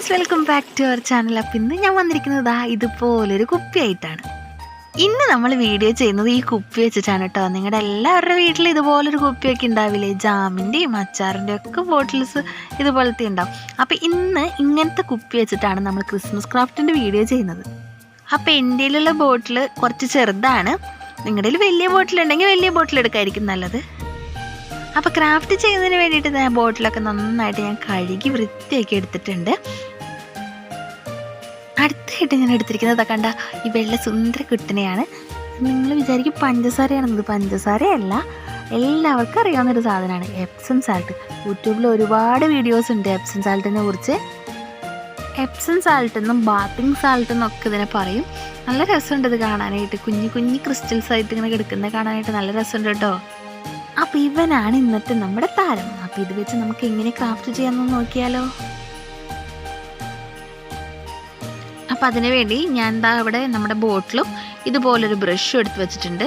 Guys, welcome back to our channel. അപ്പം ഇന്ന് ഞാൻ വന്നിരിക്കുന്നത് ഇതുപോലൊരു കുപ്പിയായിട്ടാണ്. ഇന്ന് നമ്മൾ വീഡിയോ ചെയ്യുന്നത് ഈ കുപ്പി വെച്ചിട്ടാണ് കേട്ടോ. നിങ്ങളുടെ എല്ലാവരുടെ വീട്ടിൽ ഇതുപോലൊരു കുപ്പിയൊക്കെ ഉണ്ടാവില്ലേ? ജാമിൻ്റെയും അച്ചാറിൻ്റെ ഒക്കെ ബോട്ടിൽസ് ഇതുപോലത്തെ ഉണ്ടാവും. അപ്പോൾ ഇന്ന് ഇങ്ങനത്തെ കുപ്പി വെച്ചിട്ടാണ് നമ്മൾ ക്രിസ്മസ് ക്രാഫ്റ്റിൻ്റെ വീഡിയോ ചെയ്യുന്നത്. അപ്പോൾ എൻ്റെ കയ്യിലുള്ള ബോട്ടിൽ കുറച്ച് ചെറുതാണ്. നിങ്ങളുടെ കയ്യിൽ വലിയ ബോട്ടിലുണ്ടെങ്കിൽ വലിയ ബോട്ടിൽ എടുക്കായിരിക്കും നല്ലത്. അപ്പോൾ ക്രാഫ്റ്റ് ചെയ്യുന്നതിന് വേണ്ടിയിട്ട് ഞാൻ ബോട്ടിലൊക്കെ നന്നായിട്ട് ഞാൻ കഴുകി വൃത്തിയാക്കി എടുത്തിട്ടുണ്ട്. അടുത്തായിട്ട് ഞാൻ എടുത്തിരിക്കുന്നത് കണ്ട ഈ വെള്ള സുന്ദര കുട്ടനെയാണ്. നിങ്ങൾ വിചാരിക്കും പഞ്ചസാരയാണെന്നത്. പഞ്ചസാരയല്ല, എല്ലാവർക്കും അറിയാവുന്നൊരു സാധനമാണ് എപ്സം സാൾട്ട്. യൂട്യൂബിൽ ഒരുപാട് വീഡിയോസ് ഉണ്ട് എപ്സം സാൾട്ടിനെ കുറിച്ച്. എപ്സം സാൾട്ട് എന്നും ബാത്തിങ് സാൾട്ട് എന്നൊക്കെ ഇതിനെ പറയും. നല്ല രസമുണ്ട് ഇത് കാണാനായിട്ട്. കുഞ്ഞു കുഞ്ഞു ക്രിസ്റ്റൽസ് ആയിട്ട് ഇങ്ങനെ കിടക്കുന്നത് കാണാനായിട്ട് നല്ല രസമുണ്ട് കേട്ടോ. അപ്പോൾ ഇവനാണ് ഇന്നത്തെ നമ്മുടെ താരം. അപ്പോൾ ഇത് വെച്ച് നമുക്ക് എങ്ങനെ ക്രാഫ്റ്റ് ചെയ്യാമെന്ന് നോക്കിയാലോ. അപ്പം അതിനു വേണ്ടി ഞാൻ ഇവിടെ നമ്മുടെ ബോട്ടിലും ഇതുപോലൊരു ബ്രഷും എടുത്ത് വെച്ചിട്ടുണ്ട്.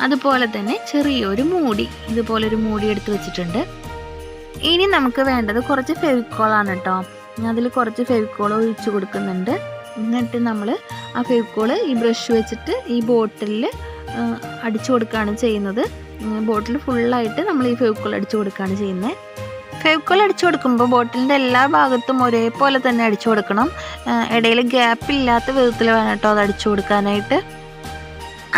അതുപോലെ തന്നെ ചെറിയൊരു മൂടി, ഇതുപോലൊരു മൂടി എടുത്ത് വെച്ചിട്ടുണ്ട്. ഇനി നമുക്ക് വേണ്ടത് കുറച്ച് ഫെവിക്കോളാണ് കേട്ടോ. ഞാൻ അതിൽ കുറച്ച് ഫെവിക്കോൾ ഒഴിച്ച് കൊടുക്കുന്നുണ്ട്. എന്നിട്ട് നമ്മൾ ആ ഫെവിക്കോൾ ഈ ബ്രഷ് വെച്ചിട്ട് ഈ ബോട്ടിലിൽ അടിച്ചു കൊടുക്കുകയാണ് ചെയ്യുന്നത്. ബോട്ടിൽ ഫുള്ളായിട്ട് നമ്മൾ ഈ ഫെവിക്കോൾ അടിച്ചു കൊടുക്കുകയാണ് ചെയ്യുന്നത്. ഫെവിക്കോൾ അടിച്ചു കൊടുക്കുമ്പോൾ ബോട്ടിലിൻ്റെ എല്ലാ ഭാഗത്തും ഒരേപോലെ തന്നെ അടിച്ചു കൊടുക്കണം. ഇടയിൽ ഗ്യാപ്പില്ലാത്ത വിധത്തിൽ വേണം കേട്ടോ അത് അടിച്ചു കൊടുക്കാനായിട്ട്.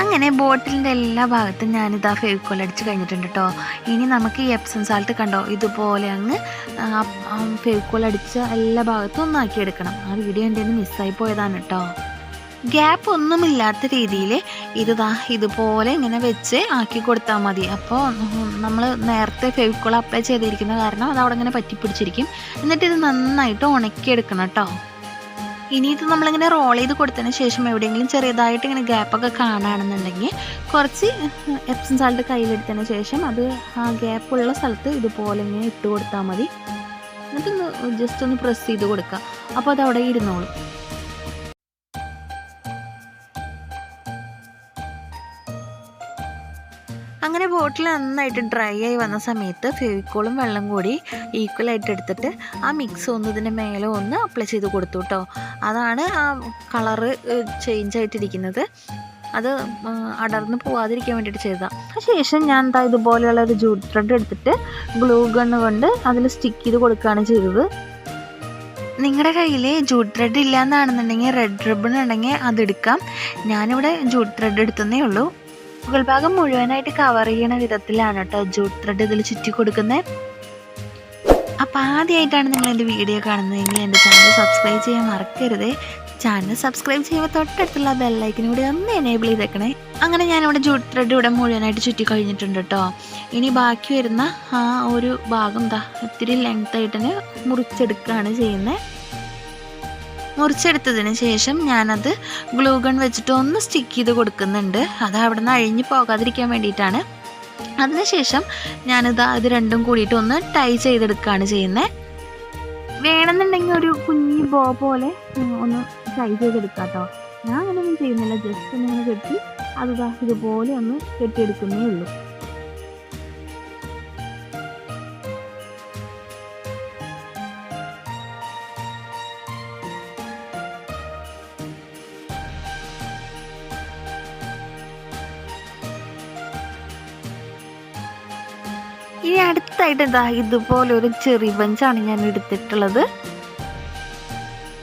അങ്ങനെ ബോട്ടിലിൻ്റെ എല്ലാ ഭാഗത്തും ഞാനിതാ ഫെവിക്കോൾ അടിച്ച് കഴിഞ്ഞിട്ടുണ്ട് കേട്ടോ. ഇനി നമുക്ക് ഈ എപ്സം സാൾട്ട് കണ്ടോ ഇതുപോലെ അങ്ങ് ഫെവിക്കോൾ അടിച്ച എല്ലാ ഭാഗത്തും ഒന്നാക്കിയെടുക്കണം. ആ വീഡിയോ എൻ്റെ നിന്ന് മിസ്സായി പോയതാണ് കേട്ടോ. ഗ്യാപ്പ് ഒന്നുമില്ലാത്ത രീതിയിൽ ഇതുപോലെ ഇങ്ങനെ വെച്ച് ആക്കി കൊടുത്താൽ മതി. അപ്പോൾ നമ്മൾ നേരത്തെ ഫെവിക്കോൾ അപ്ലൈ ചെയ്തിരിക്കുന്ന കാരണം അത് അവിടെ ഇങ്ങനെ പറ്റിപ്പിടിച്ചിരിക്കും. എന്നിട്ട് ഇത് നന്നായിട്ട് ഉണക്കിയെടുക്കണം കേട്ടോ. ഇനി ഇത് നമ്മളിങ്ങനെ റോൾ ചെയ്ത് കൊടുത്തതിന് ശേഷം എവിടെയെങ്കിലും ചെറിയതായിട്ട് ഇങ്ങനെ ഗ്യാപ്പൊക്കെ കാണുകയാണെന്നുണ്ടെങ്കിൽ കുറച്ച് എപ്സം സാൾട്ട് കയ്യിലെടുത്തതിന് ശേഷം അത് ആ ഗ്യാപ്പുള്ള സ്ഥലത്ത് ഇതുപോലെ ഇങ്ങനെ ഇട്ട് കൊടുത്താൽ മതി. എന്നിട്ടൊന്ന് ജസ്റ്റ് ഒന്ന് പ്രസ് ചെയ്ത് കൊടുക്കുക. അപ്പോൾ അത് അവിടെ ഇരുന്നോളും. അങ്ങനെ ബോട്ടിൽ നന്നായിട്ട് ഡ്രൈ ആയി വന്ന സമയത്ത് ഫെവിക്കോളും വെള്ളം കൂടി ഈക്വലായിട്ട് എടുത്തിട്ട് ആ മിക്സ് ഒന്ന് ഇതിൻ്റെ മേലെ ഒന്ന് അപ്ലൈ ചെയ്ത് കൊടുത്തു കേട്ടോ. അതാണ് ആ കളറ് ചേഞ്ച് ആയിട്ടിരിക്കുന്നത്. അത് അടർന്ന് പോവാതിരിക്കാൻ വേണ്ടിയിട്ട് ചെയ്തതാണ്. അതിനുശേഷം ഞാൻ ഇതുപോലെയുള്ള ഒരു ജൂട്ട് ത്രെഡ് എടുത്തിട്ട് ഗ്ലൂ ഗൺ കൊണ്ട് അതിൽ സ്റ്റിക്ക് ചെയ്ത് കൊടുക്കുകയാണ് ചെയ്തത്. നിങ്ങളുടെ കയ്യിൽ ജൂട്ട് ത്രെഡ് ഇല്ലയെന്നാണെന്നുണ്ടെങ്കിൽ റെഡ് റിബൺ ഉണ്ടെങ്കിൽ അതെടുക്കാം. ഞാനിവിടെ ജൂട്ട് ത്രെഡ് എടുത്തതേ ഉള്ളൂ. മുകൾ ഭാഗം മുഴുവനായിട്ട് കവർ ചെയ്യണ വിധത്തിലാണ് കേട്ടോ ജൂട്ട് ത്രെഡ് ഇതിൽ ചുറ്റി കൊടുക്കുന്നത്. അപ്പോൾ ആദ്യമായിട്ടാണ് നിങ്ങൾ എൻ്റെ വീഡിയോ കാണുന്നതെങ്കിൽ എൻ്റെ ചാനൽ സബ്സ്ക്രൈബ് ചെയ്യാൻ മറക്കരുത്. ചാനൽ സബ്സ്ക്രൈബ് ചെയ്യുമ്പോൾ തൊട്ടടുത്തുള്ള ബെല്ലൈക്കനും കൂടി ഒന്ന് എനേബിൾ ചെയ്തേക്കണേ. അങ്ങനെ ഞാനിവിടെ ജൂട്ട് ത്രെഡ് ഇവിടെ മുഴുവനായിട്ട് ചുറ്റി കഴിഞ്ഞിട്ടുണ്ട് കേട്ടോ. ഇനി ബാക്കി വരുന്ന ആ ഒരു ഭാഗം ഇത്തിരി ലെങ്ത്തായിട്ട് മുറിച്ചെടുക്കുകയാണ് ചെയ്യുന്നത്. മുറിച്ചെടുത്തതിന് ശേഷം ഞാനത് ഗ്ലൂ ഗൺ വെച്ചിട്ട് ഒന്ന് സ്റ്റിക്ക് ചെയ്ത് കൊടുക്കുന്നുണ്ട്. അത് അവിടെ നിന്ന് അഴിഞ്ഞ് പോകാതിരിക്കാൻ വേണ്ടിയിട്ടാണ്. അതിനുശേഷം ഇത് രണ്ടും കൂടിയിട്ട് ഒന്ന് ടൈ ചെയ്തെടുക്കുകയാണ് ചെയ്യുന്നത്. വേണമെന്നുണ്ടെങ്കിൽ ഒരു കുഞ്ഞി ബോ പോലെ ഒന്ന് ടൈ ചെയ്തെടുക്കാം കേട്ടോ. ഞാൻ അങ്ങനെയൊന്നും ചെയ്യുന്നില്ല. ജസ്റ്റ് ഒന്നിങ്ങനെ കെട്ടി അത് ഇതുപോലെ ഒന്ന് കെട്ടിയെടുക്കുന്നേ ഉള്ളൂ. ഇനി അടുത്തായിട്ട് ഇതുപോലെ ഒരു ചെറി ബഞ്ചാണ് ഞാൻ എടുത്തിട്ടുള്ളത്.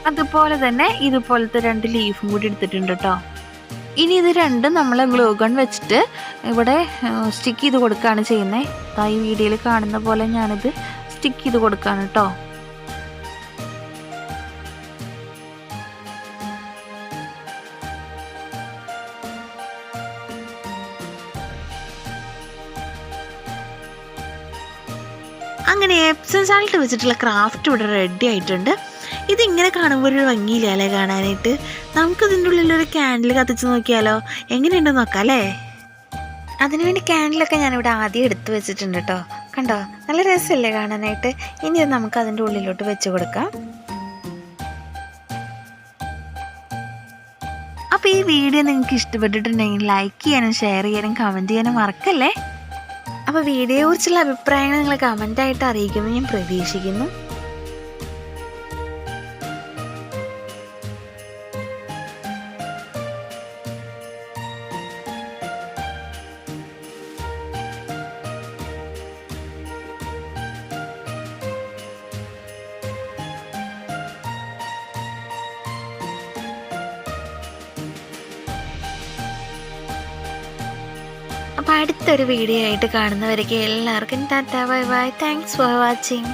അതുപോലെ തന്നെ ഇതുപോലത്തെ 2 ലീഫും കൂടി എടുത്തിട്ടുണ്ട് കേട്ടോ. ഇനി ഇത് രണ്ടും നമ്മൾ ഗ്ലൂ ഗൺ വെച്ചിട്ട് ഇവിടെ സ്റ്റിക്ക് ചെയ്ത് കൊടുക്കുകയാണ് ചെയ്യുന്നത്. ഈ വീഡിയോയിൽ കാണുന്ന പോലെ ഞാനിത് സ്റ്റിക്ക് ചെയ്ത് കൊടുക്കുകയാണ് കേട്ടോ. അങ്ങനെ എപ്സം സാൾട്ട് വെച്ചിട്ടുള്ള ക്രാഫ്റ്റ് ഇവിടെ റെഡി ആയിട്ടുണ്ട്. ഇതിങ്ങനെ കാണുമ്പോൾ ഒരു ഭംഗിയില്ല അല്ലേ കാണാനായിട്ട്. നമുക്കിതിൻ്റെ ഉള്ളിലൊരു ക്യാൻഡിൽ കത്തിച്ച് നോക്കിയാലോ? എങ്ങനെയുണ്ടെന്ന് നോക്കാം അല്ലേ? അതിനുവേണ്ടി ക്യാൻഡിലൊക്കെ ഞാനിവിടെ ആദ്യം എടുത്ത് വെച്ചിട്ടുണ്ട് കേട്ടോ. കണ്ടോ, നല്ല രസമല്ലേ കാണാനായിട്ട്. ഇനി ഇത് നമുക്ക് അതിൻ്റെ ഉള്ളിലോട്ട് വെച്ച് കൊടുക്കാം. അപ്പോൾ ഈ വീഡിയോ നിങ്ങൾക്ക് ഇഷ്ടപ്പെട്ടിട്ടുണ്ടെങ്കിൽ ലൈക്ക് ചെയ്യാനും ഷെയർ ചെയ്യാനും കമൻറ്റ് ചെയ്യാനും മറക്കല്ലേ. അപ്പോൾ വീഡിയോയെക്കുറിച്ചുള്ള അഭിപ്രായങ്ങൾ നിങ്ങൾ കമൻ്റായിട്ട് അറിയിക്കുമെന്ന് ഞാൻ പ്രതീക്ഷിക്കുന്നു. അടുത്തൊരു വീഡിയോ ആയിട്ട് കാണുന്നവരേക്ക് എല്ലാവർക്കും tata bye bye. Thanks for watching.